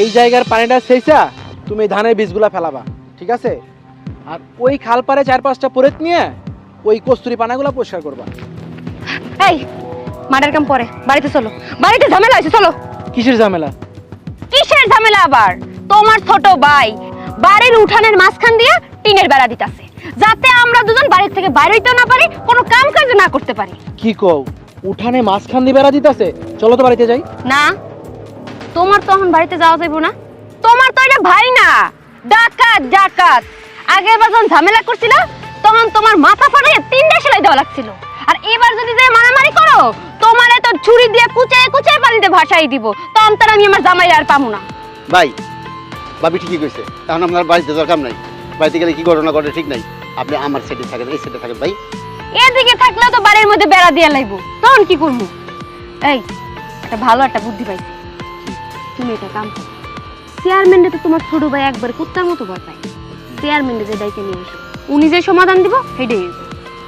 এই জায়গার পানিটা সেইসা তুমি ধানের বীজগুলা ফেলাবা, ঠিক আছে? আর ওই খাল পারে 4-5টা পরেত নিয়ে ওই কস্তুরি পানাগুলা পরিষ্কার করবা। এই মাঠের কাম পরে, বাড়িতে চলো। বাড়িতে ঝামেলা আছে, চলো। কিসের ঝামেলা? কিসের ঝামেলা আবার? তোমার ছোট ভাই বাড়ির উঠানের মাঝখান দিয়ে টিনের বেড়া দিতেছে, যাতে আমরা দুজন বাড়ির থেকে বাইরে হইতে না পারি, কোনো কাম কাজ না করতে পারি। কি কও, উঠানে মাঝখান দিয়ে বেড়া দিতেছে? চলো তো বাড়িতে যাই। না, তোমার তখন বাড়িতে যাওয়া যাইব না। তোমার তো এটা ভাই না, ডাকাত ডাকাত। আগে এবার যখন ঝামেলা করছিল তখন তোমার মাথা ফাটিয়ে 3টা সেলাই দেওয়া লাগছিল, আর এবার যদি যে মারামারি করো তোমারে তো ছুরি দিয়ে কুচায় কুচায় পানিতে ভাসাই দিব, তখন তার আমি আমার জামাই আর পামু না। ভাই, ভাবি ঠিকই কইছে। তখন আপনার বাড়িতে দরকার নাই। বাড়িতে গেলে কি ঘটনা ঘটে ঠিক নাই। আপনি আমার সাইডে থাকেন, এই সাইডে থাকেন ভাই। এদিকে থাকলে তো বাড়ির মধ্যে বেড়া দিয়ে লাইব, তখন কি করবো? এই একটা ভালো একটা বুদ্ধি পাইছি, তুমি এটা কাম করো। চেয়ারম্যানটা তো তোমার ছোট ভাই একবার কুত্তার মতো ভয় পায়। চেয়ারম্যানটা যে ডাইকে নিয়ে এসো, উনি যে সমাধান দিব সেটাই।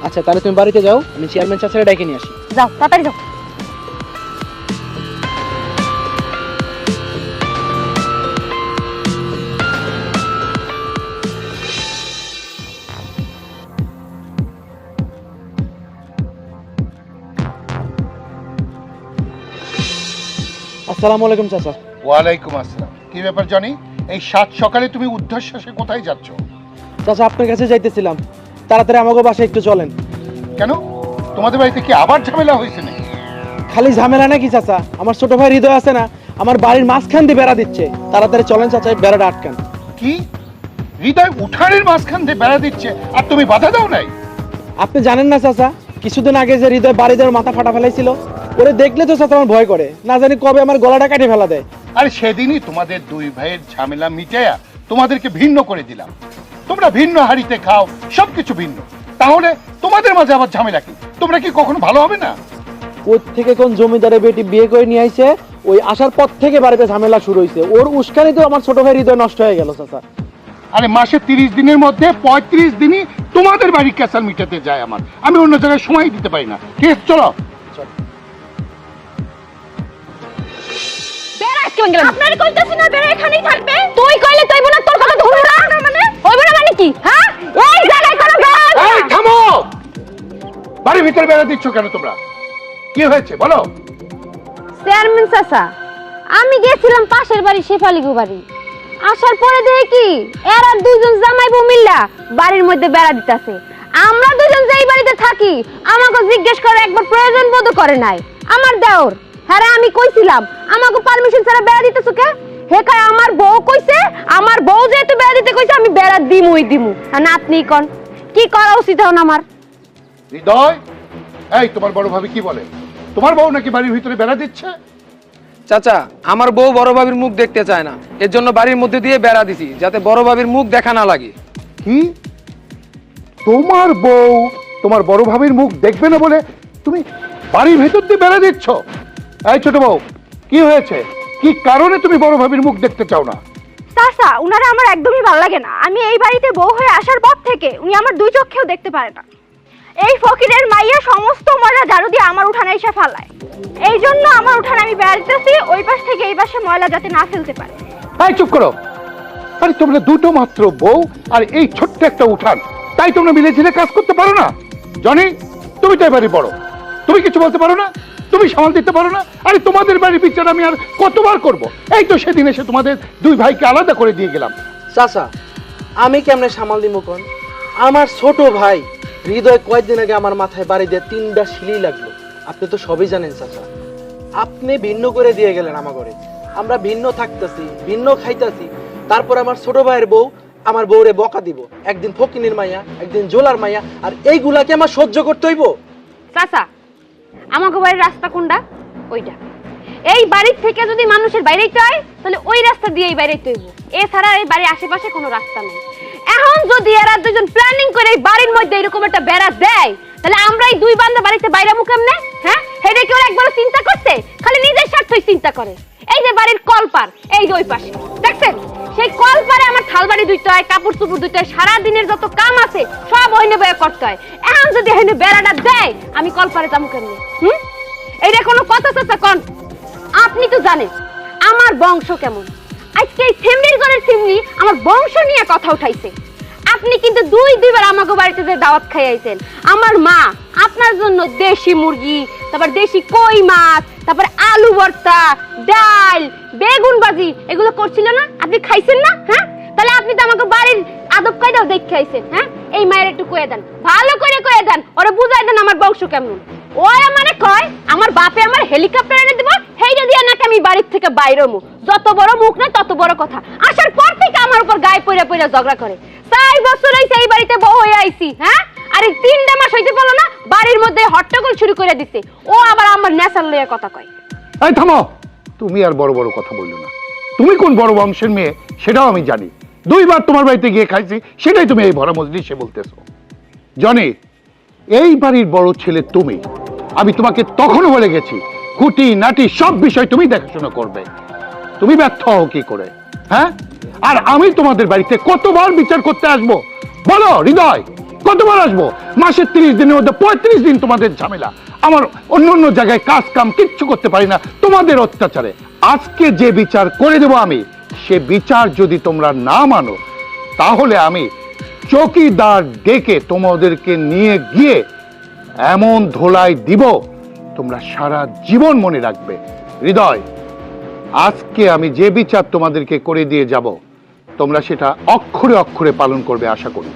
আচ্ছা, তাহলে তুমি বাড়িতে যাও, আমি চেয়ারম্যান চাচারে ডেকে নিয়ে আসি। যাও, তাড়াতাড়ি যাও। আসসালামু আলাইকুম চাচা। ওয়ালাইকুম আসসালাম। কি ব্যাপার জনি, এই সাত সকালে তুমি উদ্ধশ্বাসে কোথায় যাচ্ছ? চাচা, আপনার কাছে যাইতেছিলাম, তাড়াতাড়ি আমাকে বাসায় একটু চলেন। কেন, তোমাদের বাড়িতে কি আবার ঝামেলা হয়েছে নাকি? খালি ঝামেলা নাকি চাচা, আমার ছোট ভাই হৃদয় আছে না, আমার বাড়ির মাঝখান দিয়ে বেড়া দিচ্ছে। তাড়াতাড়ি চলেন চাচা, বেড়াটা আটকান। কি, হৃদয় উঠানের মাঝখান দিয়ে বেড়া দিচ্ছে আর তুমি বাধা দাও নাই? আপনি জানেন না চাচা, কিছুদিন আগে যে হৃদয় বাড়ি দেওয়ার মাথা ফাটা ফেলাইছিল, ওরে দেখলে তো চাচা আমার ভয় করে, না জানি কবে আমার গলাটা কাটে ফেলা দেয়। আরে সেদিনই তোমাদের দুই ভাইয়ের ঝামেলা মিটাইয়া তোমাদেরকে ভিন্ন করে দিলাম। তোমরা ভিন্ন হাড়িতে খাও, সবকিছু ভিন্ন, তাহলে তোমাদের মাঝে আবার ঝামেলা কি? তোমরা কি কখনো ভালো হবে না? ওর থেকে কোন জমিদারের বেটি বিয়ে করে নিয়ে আইছে, ওই আসার পর থেকে বাড়িতে ঝামেলা শুরু হয়েছে। ওর উস্কানি তো আমার ছোট ভাই হৃদয় নষ্ট হয়ে গেল চাচা। আরে মাসে 30 দিনের মধ্যে 35 দিনই তোমাদের বাড়ির ক্যাসাল মিটাতে যায় আমার, আমি অন্য জায়গায় সময় দিতে পারি না। ঠিক আছে, চলো। আপনার কইতাছি না বেড়া এখানেই থাকবে। তুই কইলে তুইব না, তোর কথা ধরু না মানে হইব না মানে কি? হ্যাঁ, এই জায়গায় কোনো গাছ। এই থামো, বাড়ির ভিতরে বেড়া দিচ্ছ কেন তোমরা? কি হয়েছে বলো? চেয়ারম্যান চাচা, আমি গেছিলাম পাশের বাড়ি শেফালিগু বাড়ি, আসার পরে দেখি কি এরা দুজন জামাই বউ মিল্লা বাড়ির মধ্যে বেড়া দিতেছে। আমরা দুজন যেই বাড়িতে থাকি আমাকে জিজ্ঞেস করে একবার প্রয়োজন বোধ করে নাই আমার দেওর। হ্যাঁ, আমি কইছিলাম আমাকে পারমিশন ছাড়া বেড়া দিতেছ কে? হে কয় আমার বউ কইছে, আমার বউ যেহেতু বেড়া দিতে কইছে আমি বেড়া দিমু। আর আপনি কোন কি করা উচিত হন আমার? হৃদয়, এই তোমার বড় ভাবি কি বলে? তোমার বউ নাকি বাড়ির ভিতরে বেড়া দিচ্ছে? চাচা, আমার বউ বড় ভাবির মুখ দেখতে চায় না, এর জন্য বাড়ির মধ্যে দিয়ে বেড়া দিছি, যাতে বড় ভাবির মুখ দেখা না লাগে। কি, তোমার বউ তোমার বড় ভাবির মুখ দেখবে না বলে তুমি বাড়ির ভেতর দিয়ে বেড়া দিচ্ছ? এই ছোট বউ, কি হয়েছে? কি কারণে তুমি বড় ভাবির মুখ দেখতে চাও না? চাচা, উনারা আমার একদমই ভালো লাগে না। আমি এই বাড়িতে বউ হয়ে আসার পর থেকে উনি আমার দুই চোখেও দেখতে পারে না। এই ফকিরের মাইয়া সমস্ত ময়লা ঝাড়ু দিয়ে আমার উঠানে এসে ফেলায়, এই জন্য আমার উঠানে আমি বেড়া দিতেছি ওই পাশ থেকে এই পাশে ময়লা যাতে না ফেলতে পারে। তাই চুপ করো। আরে তোমরা দুটো মাত্র বউ আর এই ছোট্ট একটা উঠান, তাই তোমরা মিলে ঝিলে কাজ করতে পারো না? জনি, তুমি তো এবারই বড়, তুমি কিছু বলতে পারো না? তুমি সামাল দিতে পারো না? আরে তোমাদের বাড়ির বিচার আমি আর কতবার করব? এই তো সেদিন এসে তোমাদের দুই ভাইকে আলাদা করে দিয়ে গেলাম। চাচা, আমি কেমনে সামাল দিব কোন? আমার ছোট ভাই হৃদয় কয়েকদিন আগে আমার মাথায় বাড়ি দিয়ে 3টা শিলি লাগলো। আপনি তো সবই জানেন চাচা, আপনি ভিন্ন করে দিয়ে গেলেন আমার ঘরে, আমরা ভিন্ন থাকতেছি, ভিন্ন খাইতেছি, তারপর আমার ছোট ভাইয়ের বউ আমার বউরে বকা দিব, একদিন ফকিনের মাইয়া, একদিন জোলার মাইয়া, আর এইগুলাকে আমার সহ্য করতে হইব? চাচা, আমাকে বাড়ির রাস্তা কোনটা? ওইটা। এই বাড়ির থেকে যদি মানুষের বাইরেইতে হয় তাহলে ওই রাস্তা দিয়েই বাইরেইতে হইব, এছাড়া এই বাড়ির আশেপাশে কোনো রাস্তা নেই। এখন যদি এরা দুজন প্ল্যানিং করে এই বাড়ির মধ্যে এরকম একটা বেড়া দেয় তাহলে আমরা এই দুই বান্দা বাড়িতে বাইরে মুখ কেমনে? হ্যাঁ, সেটা কি ওরা একবার চিন্তা করছে? খালি নিজের স্বার্থই চিন্তা করে। এই যে বাড়ির কলপার, এই যে ওই পাশে দেখছেন, সেই কলপারে আমার থালবাড়ি ধুইতে হয়, কাপড় চোপড় ধুইতে হয়, সারাদিনের যত কাম আছে সব ওইনে বয়ে করতে হয়। এখন যদি এখানে বেড়াটা দেয় আমি কলপারে যাবো কেমনে? এইটা কোনো কথা চাচা কন? আপনি তো জানেন আমার বংশ কেমন, আজকে এই সিমড়ির ঘরের সিমড়ি আমার বংশ নিয়ে কথা উঠাইছে। আপনি কিন্তু দুইবার আমাকে বাড়িতে যে দাওয়াত খাইয়াইছেন। আমার মা আপনার জন্য দেশি মুরগি, তারপর দেশি কই মাছ, তারপর আলু ভর্তা, ডাল, বেগুন ভাজি এগুলো করছিল না? আপনি খাইছেন না? হ্যাঁ, তাহলে আপনি তো আমাকে বাড়ির আদব কায়দাও দেখে আইছেন। হ্যাঁ, এই মায়ের একটু কয়ে দেন, ভালো করে কয়ে দেন, ওরে বুঝাই দেন আমার বংশ কেমন। ওই আমারে কয় আমার বাপে আমার হেলিকপ্টার এনে দিব, হেইটা দিয়া নাকি আমি বাড়ির থেকে বাইরে হমু। যত বড় মুখ না তত বড় কথা। আসার পর থেকে আমার উপর গায়ে পইরা পইরা ঝগড়া করে। 4 বছর হইছে এই বাড়িতে বউ হয়ে আইছি। হ্যাঁ, আর এই 3 মাস হইতে পারলো না বাড়ির মধ্যে হট্টগোল শুরু করে দিতে। ও আবার আমার নেশার লইয়া কথা কয়। এই থামো, তুমি আর বড় বড় কথা বললো না। তুমি কোন বড় বংশের মেয়ে সেটাও আমি জানি। 2 বার তোমার বাড়িতে গিয়ে খাইছি, সেটাই তুমি এই ভরা মজলিসে বলতেছো। জনি, এই বাড়ির বড় ছেলে তুমি। আমি তোমাকে তখনও বলে গেছি খুঁটি নাটি সব বিষয় তুমি দেখাশোনা করবে। তুমি ব্যর্থ হও কি করে? হ্যাঁ, আর আমি তোমাদের বাড়িতে কতবার বিচার করতে আসবো বলো হৃদয়? কতবার আসবো? মাসের 30 দিনের মধ্যে 35 দিন তোমাদের ঝামেলা। আমার অন্য অন্য জায়গায় কাজ কাম কিচ্ছু করতে পারি না তোমাদের অত্যাচারে। আজকে যে বিচার করে দেবো আমি, সে বিচার যদি তোমরা না মানো, তাহলে আমি চৌকিদার ডেকে তোমাদেরকে নিয়ে গিয়ে এমন ধোলাই দিব তোমরা সারা জীবন মনে রাখবে। হৃদয়, আজকে আমি যে বিচার তোমাদেরকে করে দিয়ে যাব, তোমরা সেটা অক্ষরে অক্ষরে পালন করবে আশা করি।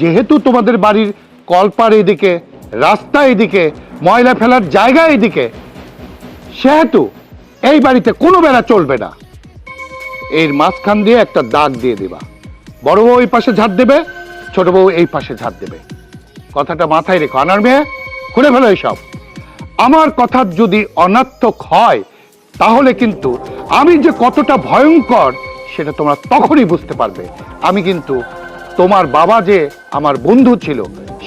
যেহেতু তোমাদের বাড়ির কলপার এদিকে, রাস্তা এদিকে, ময়লা ফেলার জায়গা এদিকে, সেহেতু এই বাড়িতে কোনো বেলা চলবে না। এর মাঝখান দিয়ে একটা দাগ দিয়ে দিবা। বড় বউ এই পাশে ঝাড় দেবে, ছোট বউ এই পাশে ঝাড় দেবে। কথাটা মাথায় রেখো। আনার মেয়ে, খুলে ফেলো এইসব। আমার কথা যদি অনার্থক হয়, তাহলে কিন্তু আমি যে কতটা ভয়ঙ্কর সেটা তোমরা তখনই বুঝতে পারবে। আমি কিন্তু তোমার বাবা যে আমার বন্ধু ছিল,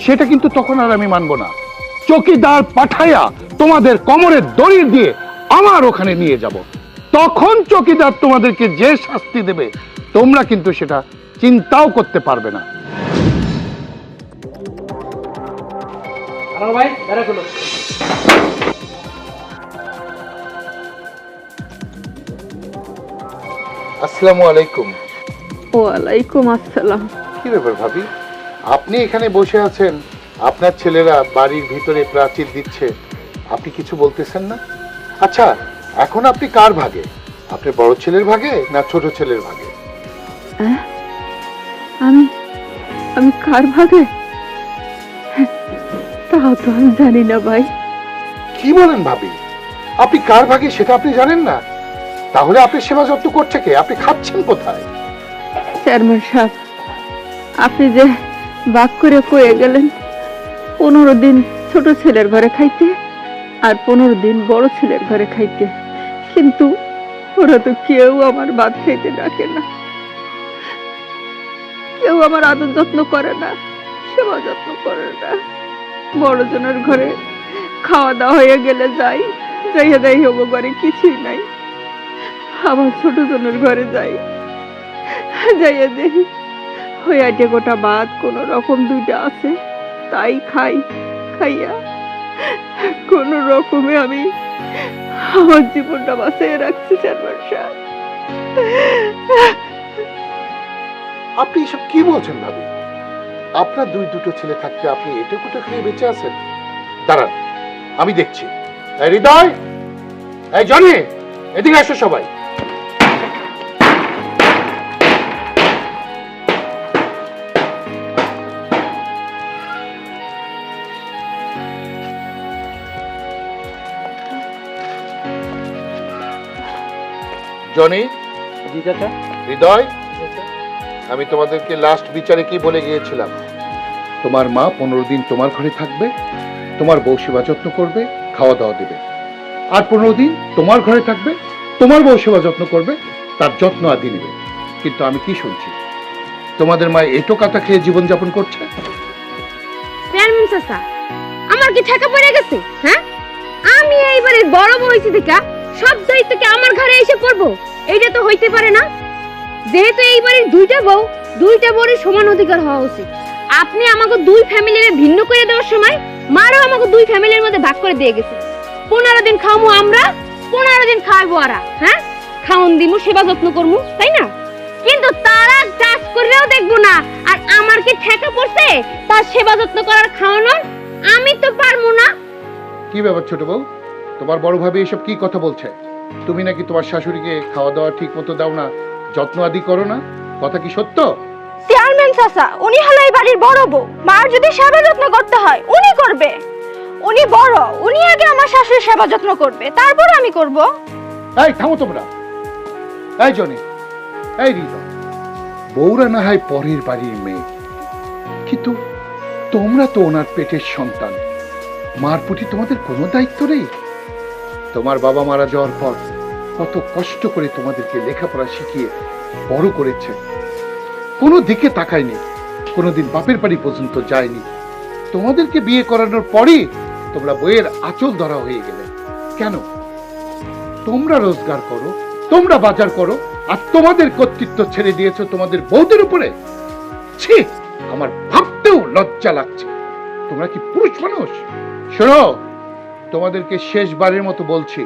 সেটা কিন্তু তখন আর আমি মানবো না। চৌকিদার পাঠাইয়া তোমাদের কোমরের দড়ি দিয়ে আমার ওখানে নিয়ে যাব। তখন চৌকিদার তোমাদেরকে যে শাস্তি দেবে, তোমরা কিন্তু সেটা চিন্তাও করতে পারবে না। আনার ভাই বেড়া গুলো। আসসালামু আলাইকুম। ওয়ালাইকুম আসসালাম। কি ব্যাপার ভাবি, আপনি এখানে বসে আছেন, আপনার ছেলেরা বাড়ির ভিতরে প্রাচীর দিচ্ছে, আপনি কিছু বলতেছেন না? আচ্ছা, এখন আপনি কার ভাগে? আপনি বড় ছেলের ভাগে না ছোট ছেলের ভাগে? আমি কার ভাগে? তাও তো আমি জানি না ভাই। কি বলেন ভাবি, আপনি কার ভাগে সেটা আপনি জানেন না? তাহলে আপনি সেবা যত্ন করছে কে? আপনি খাচ্ছেন কোথায়? চেয়ারম্যান সাহেব, আপনি যে বাক করে কয়ে গেলেন 15 দিন ছোট ছেলের ঘরে খাইতে আর 15 দিন বড় ছেলের ঘরে খাইতে, কিন্তু ওরা তো কেউ আমার ভাত খাইতে ডাকে না, কেউ আমার আদর যত্ন করে না, সেবা যত্ন করে না। বড় জনের ঘরে খাওয়া দাওয়া হয়ে গেলে যাইয়া দেয় হবো ঘরে কিছুই নাই। আমার ছোট জনের ঘরে যাইয়া দেখি ওই 8 গোটা ভাত কোন রকম 2টা আছে, তাই খাইয়া কোন রকমে আমি আমার জীবনটা বাঁচিয়ে রাখছি। চেয়ারম্যান সাহেব, আপনি এসব কি বলছেন ভাবি? আপনার দুটো ছেলে থাকতে আপনি এটুকুটো খেয়ে বেঁচে আছেন? দাঁড়ান, আমি দেখছি। এই হৃদয়, এই জনি, এদিকে আসো সবাই। জনি, জি চাচা। হৃদয়, আমি তোমাদেরকে লাস্ট বিচারে কি বলে গিয়েছিলাম? তোমার মা 15 দিন তোমার ঘরে থাকবে, তোমার বউ সেবা যত্ন করবে, খাওয়া দাওয়া দেবে। আর 15 দিন তোমার ঘরে থাকবে, তোমার বউ সেবা যত্ন করবে, তার যত্ন আদি নেবে। কিন্তু আমি কি শুনছি, তোমাদের মা এটো কাটা খেয়ে জীবনযাপন করছে। চেয়ারম্যান চাচা, আমার কি ঠেকা পড়ে গেছে? হ্যাঁ, আমি এইবারে বড় বউ হইছি দেখা সব দায়িত্ব কি আমার ঘরে এসে পড়বো? এইটা তো হইতে পারে না। যেহেতু এইবারে 2টা বউ, 2টা বউয়ের সমান অধিকার হওয়া উচিত। আপনি আমাকে 2 ফ্যামিলিরে ভিন্ন করে দেওয়ার সময় মারও আমাকে 2 ফ্যামিলির মধ্যে ভাগ করে দিয়ে গেছে। 15 দিন খাওয়াবো আমরা, 15 দিন খাওয়াবো ওরা। হ্যাঁ, খাওন দিমু, সেবা যত্ন করমু, তাই না? কিন্তু তারা কাজ করেও দেখবো না, আর আমার কি ঠেকা পড়ছে তার সেবা যত্ন করার, খাওয়ানোর? আমি তো পারবো না। কি ব্যাপার ছোট বউ, তোমার বড় ভাবি এসব কি কথা বলছে? তুমি নাকি তোমার শাশুড়িকে খাওয়া দাওয়া ঠিক মতো দাও না, যত্ন আদি করো না, কথা কি সত্য? চেয়ারম্যান চাচা, উনি হলো এই বাড়ির বড় বউ। মার যদি সেবা যত্ন করতে হয় উনি করবে। উনি বড়, উনি আগে আমার শাশুড়ির সেবা যত্ন করবে, তারপর আমি করব। এই থামো তোমরা। এই জনি, এই হৃদয়, বউরা না হয় পরের বাড়ির মেয়ে, কিন্তু তোমরা তো ওনার পেটের সন্তান। মার প্রতি তোমাদের কোনো দায়িত্ব নেই? তোমার বাবা মারা যাওয়ার পর কত কষ্ট করে তোমাদেরকে লেখাপড়া শিখিয়ে বড় করেছে, কোনো দিকে তাকায়নি, কোনোদিন বাপের বাড়ি পর্যন্ত যায়নি। তোমাদেরকে বিয়ে করানোর পরই তোমরা বইয়ের আঁচল ধরা হয়ে গেলে। কেন? তোমরা রোজগার করো, তোমরা বাজার করো, আর তোমাদের কর্তৃত্ব ছেড়ে দিয়েছো তোমাদের বউদের উপরে। ছি, আমার ভাবতেও লজ্জা লাগছে। তোমরা কি পুরুষ মানুষ? শোনো, তোমাদেরকে শেষবারের মতো বলছি,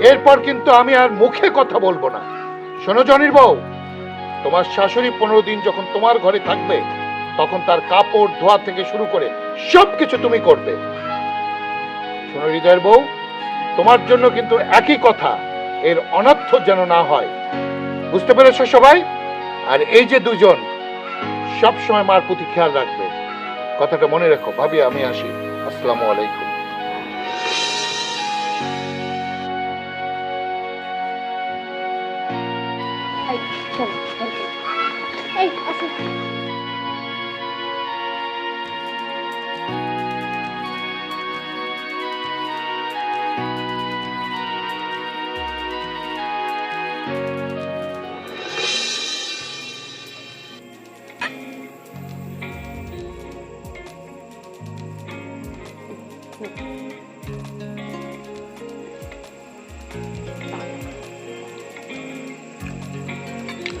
এরপর কিন্তু আমি আর মুখে কথা বলবো না। শোনো জনির বউ, তোমার শাশুড়ি 15 দিন যখন তোমার ঘরে থাকবে, তখন তার কাপড় ধোয়া থেকে শুরু করে সবকিছু তুমি করবে। শোনো হৃদয়ের বউ, তোমার জন্য কিন্তু একই কথা, এর অনর্থ যেন না হয়। বুঝতে পেরেছো সবাই? আর এই যে দুজন, সব সময় মার প্রতি খেয়াল রাখবে, কথাটা মনে রাখো। ভাবি, আমি আসি। আসসালামু আলাইকুম। এই আসো।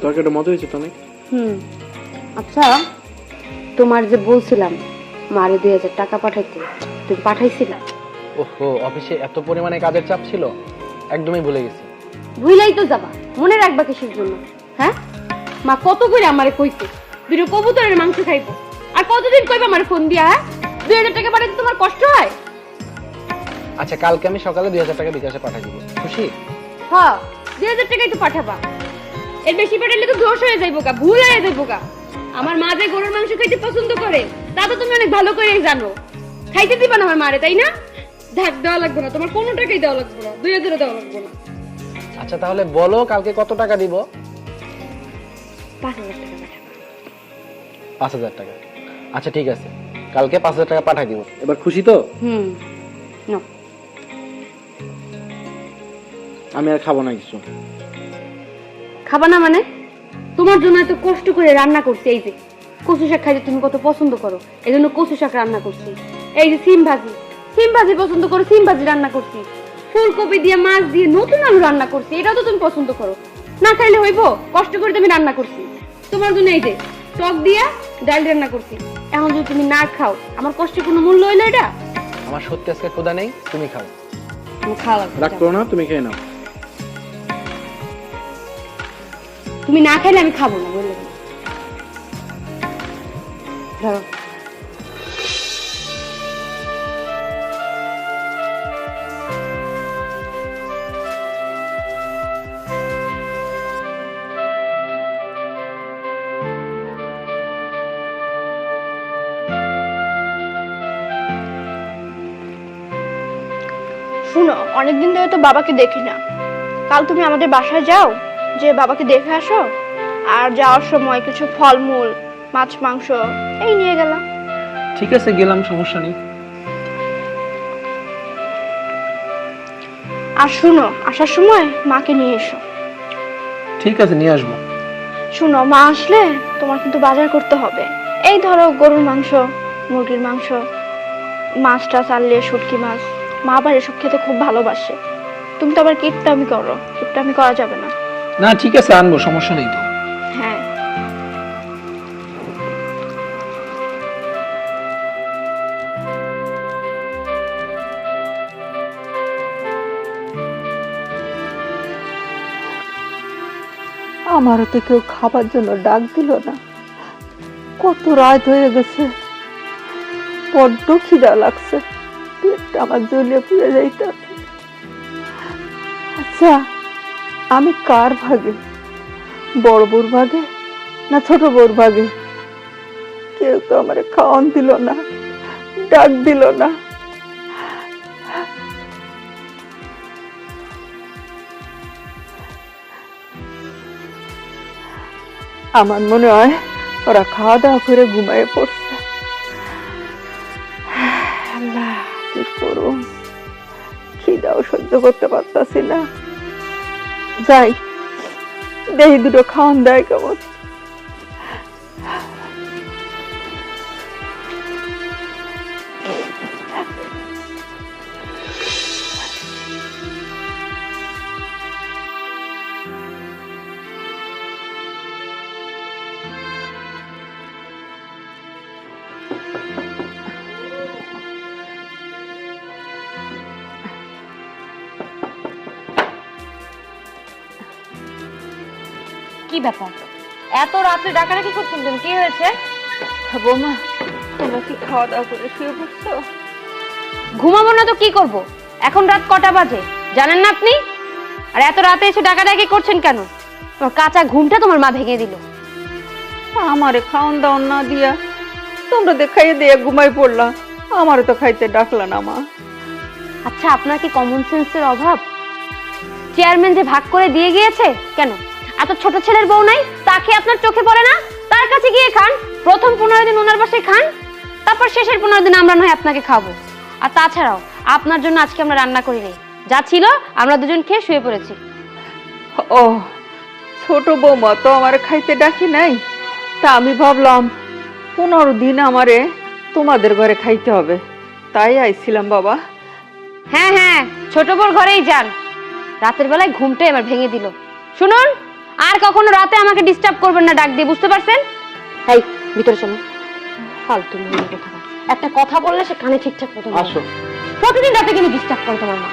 তরকারিটা মজা হয়েছে তো অনেক। আচ্ছা, তোমার যে বলছিলাম মারে 2000 টাকা পাঠাইতে, তুমি পাঠাইছিলা? ওহো, অফিসে এত পরিমাণে কাজের চাপ ছিল, একদমই ভুলে গেছি। ভুলাই তো যাবা, মনে রাখবা কিসের জন্য? হ্যাঁ, মা কত করে আমারে কইছে দুটো কবুতরের মাংস খাইবো, আর কতদিন কইবা আমারে ফোন দিয়া? হ্যাঁ, 2000 টাকা পাঠাইতে তোমার কষ্ট হয়? আচ্ছা, কালকে আমি সকালে 2000 টাকা বিকাশে পাঠিয়ে দিব, খুশি? হ্যাঁ, 2000 টাকাই তো পাঠাবা। এর বেশি পাঠাইলে তো দোষ হয়ে যাইবো গা, ভুল হয়ে যাইবো গা। আমার মা যে গরুর মাংস খাইতে পছন্দ করে তা তো তুমি অনেক ভালো করেই জানো। খাইতে দিবা না আমার মারে, তাই না? ঢাক দেওয়া লাগবে না, তোমার কোনো টাকাই দেওয়া লাগবে না, 2000 দেওয়া লাগবে না। আচ্ছা, তাহলে বলো কালকে কত টাকা দিব? 5000 টাকা পাঠাবা। 5000 টাকা। আচ্ছা ঠিক আছে, কালকে 5000 টাকা পাঠিয়ে দিব। এবার খুশি তো? নাও। আমি আর খাবো না কিছু। খাবা না মানে? তোমার জন্য এত কষ্ট করে রান্না করছি, এই যে কচু শাক খাইতে তুমি কত পছন্দ করো, এই জন্য কচু শাক রান্না করছি। এই যে সিম ভাজি পছন্দ করো, সিম ভাজি রান্না করছি। ফুলকপি দিয়ে, মাছ দিয়ে, নতুন আলু রান্না করছি, এটাও তো তুমি পছন্দ করো। না খাইলে হইবো? কষ্ট করে তুমি রান্না করছি তোমার জন্য। এই যে টক দিয়া ডাল রান্না করছি, এখন যদি তুমি না খাও আমার কষ্টের কোনো মূল্য হইলো এটা? আমার সত্যি আজকে ক্ষুধা নেই, তুমি খাও। খাওয়া রাগ করো না, তুমি খেয়ে নাও। তুমি না খাইলে আমি খাবো না, বললে ধরো। শুনো, অনেকদিন ধরে তো বাবাকে দেখি না। কাল তুমি আমাদের বাসায় যাও, যে বাবাকে দেখে আসো, আর যাওয়ার সময় কিছু ফলমূল, মাছ মাংস এই নিয়ে গেলাম। ঠিক আছে, গেলাম, সমস্যা নেই। আর শুনো, আসার সময় মাকে নিয়ে এসো। ঠিক আছে, নিয়ে আসবো। শুনো, মা আসলে তোমার কিন্তু বাজার করতে হবে। এই ধরো গরুর মাংস, মুরগির মাংস, মাছটা চাললে শুটকি মাছ। মা আবার এসব খেতে খুব ভালোবাসে। তুমি তো আবার কিপটামি করো, কিপটামি করা যাবে না। না ঠিক আছে, আনবো, সমস্যা নেই তো। হ্যাঁ। আমারও তো কেউ খাবার জন্য ডাক দিল না। কত রাত হয়ে গেছে, বড্ড খিদা লাগছে, পেটটা আমার জ্বলিয়ে পুড়ে যাইতে। আচ্ছা, আমি কার ভাগে, বড় বউর ভাগে না ছোট বউর ভাগে? কেউ তো আমার খাওয়ান দিল না, ডাক দিল না। আমার মনে হয় ওরা খাওয়া দাওয়া করে ঘুমায় পড়ছে। আল্লাহ, কি করুন, খিদাও সহ্য করতে পারতাছি না। যাই দেখি দুটো খাওয়ান দেয় কেমন। কি ব্যাপার, এত রাত্রে ডাকাডাকি করছেন কেন? কি হয়েছে? বৌমা, তোমরা কি খাওয়া দাওয়া করে শুয়ে পড়ছো? ঘুমাবো না তো কি করব? এখন রাত কটা বাজে জানেন না আপনি? আর এত রাতে এসে ডাকাডাকি করছেন কেন? তোমার কাঁচা ঘুমটা তোমার মা ভেঙে দিল। আমারে খাওয়ান দাওয়ান না দিয়া তোমরা দেখাইয়ে দিয়ে ঘুমাই পড়লা, আমারে তো খাইতে ডাকলা না মা। আচ্ছা, আপনার কি কমন সেন্সের অভাব? চেয়ারম্যান যে ভাগ করে দিয়ে গিয়েছে, কেন এত ছোট ছেলের বউ নাই? তাকে আপনার চোখে পড়ে না? তার কাছে গিয়ে খান। প্রথম 15 দিন ওনার বাসায় খান, তারপর শেষের 15 দিন আমরা নয় আপনাকে খাবো। আর তাছাড়াও আপনার জন্য আজকে আমরা রান্না করি নাই, যা ছিল আমরা দুজন খেয়ে শুয়ে পড়েছি। ও, ছোট বৌমা তো আমারে খাইতে ডাকি নাই, তা আমি ভাবলাম 15 দিন আমারে তোমাদের ঘরে খাইতে হবে, তাই আইছিলাম বাবা। হ্যাঁ হ্যাঁ, ছোট বড় ঘরেই যান। রাতের বেলায় ঘুমটাই আমার ভেঙে দিল। শুনুন, আর কখনো রাতে আমাকে ডিস্টার্ব করবেন না ডাক দিয়ে, বুঝতে পারছেন? এই ভিতরে চলো। ফালতু মেয়ে কথা, একটা কথা বললে সে কানে ঠিকঠাক মতো আসো। প্রতিদিন রাতে কিন্তু ডিস্টার্ব করে তোমার মা।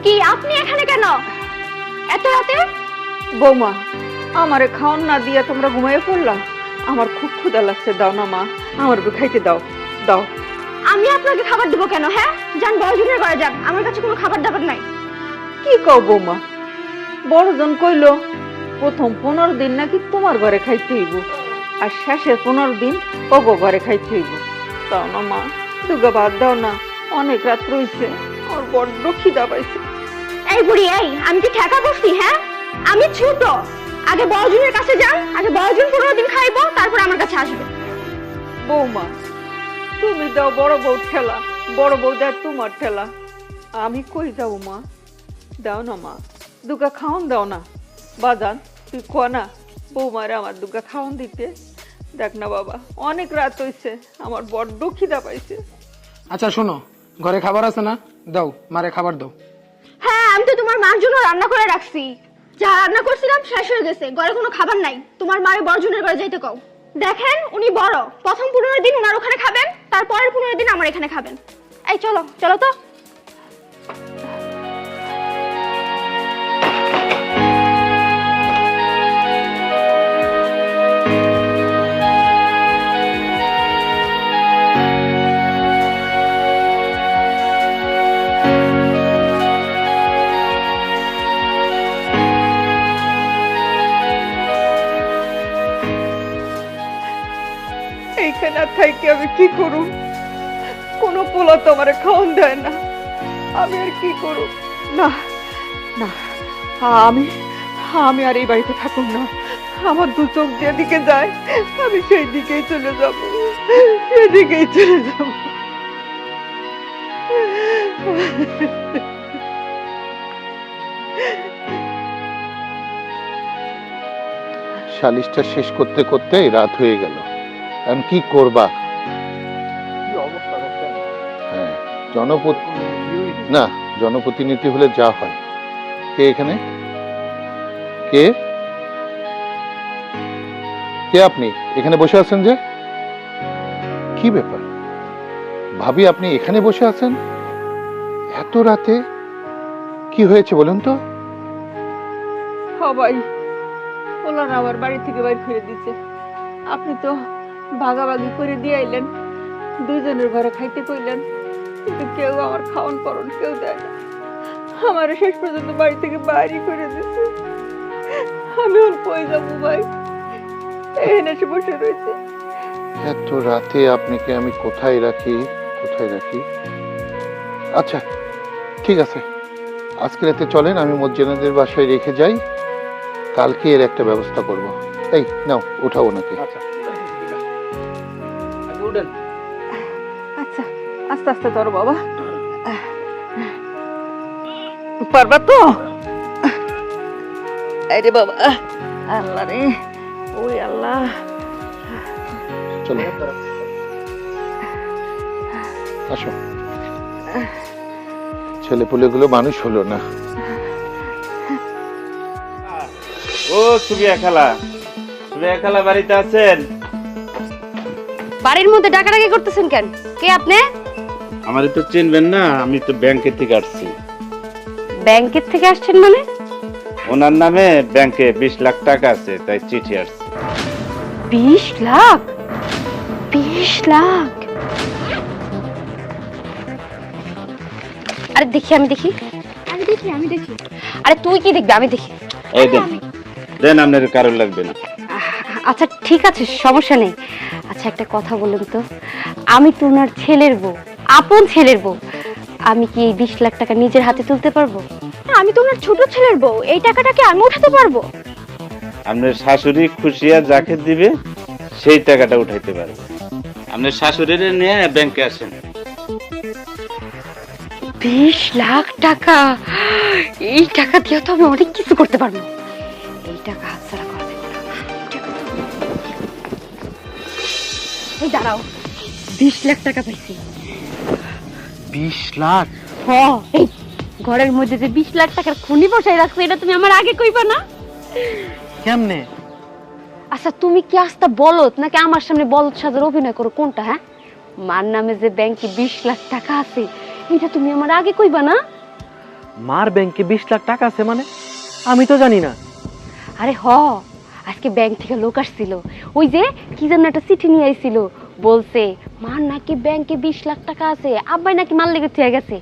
কি আপনি এখানে কেন এত রাতে? বৌমা, আমারে খাওয়ান না দিয়া তোমরা ঘুমাইয়ে পড়লা? আমার খুব ক্ষুধা লাগছে, দাও না মা, আমার খাইতে দাও, দাও। আমি আপনাকে খাবার দেবো কেন? হ্যাঁ, যান বড়জনের ঘরে যান, আমার কাছে কোনো খাবার দাবার নাই। কি কও বৌমা? বড়জন কইলো প্রথম 15 দিন নাকি তোমার ঘরে খাইতে হইব, আর শেষের 15 দিন ওগো ঘরে খাইতে হইব। দাও না মা, দুগা ভাত দাও না, অনেক রাত রইছে, আমার বড্ড খিদা পাইছে। এই বুড়ি, এই আমি কি ঠেকা বসছি? হ্যাঁ, আমি ছোট, আগে বড়জনের কাছে যান, আগে বড়জন 15 দিন খাইবো, তারপর আমার কাছে আসবে। বৌমা, তুমি দাও বড় বউ ঠেলা, বড় বউ দেয় তোমার ঠেলা, আমি কই যাবো মা? দাও না মা, দুগা খাওন দাও না। বাজান, তুই খোয়া না বৌমারে আমার দুগা খাওন দিতে। দেখ না বাবা, অনেক রাত হইছে, আমার বড্ড খিদা পাইছে। আচ্ছা শোনো, ঘরে খাবার আছে না? দাও মারে খাবার দাও। হ্যাঁ, আমি তো তোমার মার জন্য রান্না করে রাখছি, যা রান্না করছিলাম শেষ হয়ে গেছে, ঘরে কোনো খাবার নাই। তোমার মারে বড়জনের ঘরে যাইতে কও। দেখেন, উনি বড়, প্রথম 15 দিন ওনার ওখানে খাবেন, তারপরের 15 দিন আমার এখানে খাবেন। এই চলো চলো তো। এইখানে থাইকে আমি কি করুম? কোনো পোলা তো আমার খাওয়ান দেয় না, আমি আর কি করব? না না, আমি আমি আর এই বাড়িতে থাকুম না। আমার দু চোখ যেদিকে যায় আমি সেই দিকেই চলে যাব, সেদিকেই চলে যাব। সালিশটা শেষ করতে করতে রাত হয়ে গেল। এখন কি করবা? হ্যাঁ, না, জনপ্রতিনিধি হলে যা হয়। কে এখানে? কে কে আপনি এখানে বসে আছেন যে? কি ব্যাপার ভাবি, আপনি এখানে বসে আছেন এত রাতে? কি হয়েছে বলুন তো? সবাই ওনারা আমার বাড়ি থেকে বাইর করে দিছে। আপনি তো ভাগাভাগি করে দিয়ে আইলেন, দুজনের ঘরে খাইতে কইলেন, কিন্তু কেউ আমার খাওয়ান পরন কেউ দেয় না। আমার শেষ পর্যন্ত বাড়ি থেকে বাইরে করে দিছে। আমি ওর কই যাবো ভাই? এখানে এসে বসে রয়েছে। এত রাতে আপনাকে আমি কোথায় রাখি? আচ্ছা ঠিক আছে, আজকে রাতে চলেন, আমি মজ্জেনাদের বাসায় রেখে যাই, কালকে এর একটা ব্যবস্থা করব। এই নাও, উঠাও ওনাকে। আচ্ছা উঠেন। আচ্ছা আস্তে আস্তে ধরো বাবা। পারবা তো? আরে বাবা, আল্লাহ রে, ওই আল্লাহ। চলো আসো। ছেলেপুলেগুলো মানুষ হলো না। ও সুবিয়া খালা বাড়িতে আছেন? বাড়ির মধ্যে ডাকাডাকি করতেছেন কেন? কে আপনি? আমারে তো চিনবেন না, আমি তো ব্যাংকে থেকে আসছি। ব্যাংকের থেকে আসছেন মানে? ওনার নামে ব্যাংকে 20 লাখ টাকা আছে, তাই চিঠি আসছে। 20 লাখ? 20 লাখ? আরে দেখি, আমি দেখি। আরে তুই কি দেখবি? আমি দেখি। এই দেন আপনার কারণ লাগবে না। আচ্ছা ঠিক আছে, সমস্যা নেই। আচ্ছা একটা কথা বলুন তো, আমি তো ওনার ছেলের বউ, আপন ছেলের বউ, আমি কি এই 20 লাখ টাকা নিজের হাতে তুলতে পারবো? আমি তো ওনার ছোট ছেলের বউ, এই টাকাটাকে আমি উঠাতে পারবো? আপনার শাশুড়ি খুশিয়া যাকে দিবে সেই টাকাটা উঠাইতে পারবে। আপনার শাশুড়ির নিয়ে ব্যাংকে আসেন। 20 লাখ টাকা? এই টাকা দিয়ে তো আমি অনেক কিছু করতে পারবো। এই টাকা হাতছাড়া করা যাবে না। এই দাঁড়াও, 20 লাখ টাকা পাইছি। 20 লাখ? হ্যাঁ, এই ঘরের মধ্যে যে 20 লাখ টাকার খনি বসাই রাখছো, এটা তুমি আমার আগে কইবা না? কেমনে? আচ্ছা তুমি কি আস্তা বলত নাকি আমার সামনে বলত সাজার অভিনয় করো? কোনটা? হ্যাঁ, মার নামে যে ব্যাংকে 20 লাখ টাকা আছে, এটা তুমি আমার আগে কইবা না? মার ব্যাংকে 20 লাখ টাকা আছে মানে? আমি তো জানি না। আরে আজকে ব্যাংক থেকে লোক আসছিল, ওই যে কি যেন একটা চিঠি নিয়ে আইছিল, বলছে মার নাকি ব্যাংকে 20 লাখ টাকা আছে, আব্বাই নাকি মাল লেগে থেকে গেছে,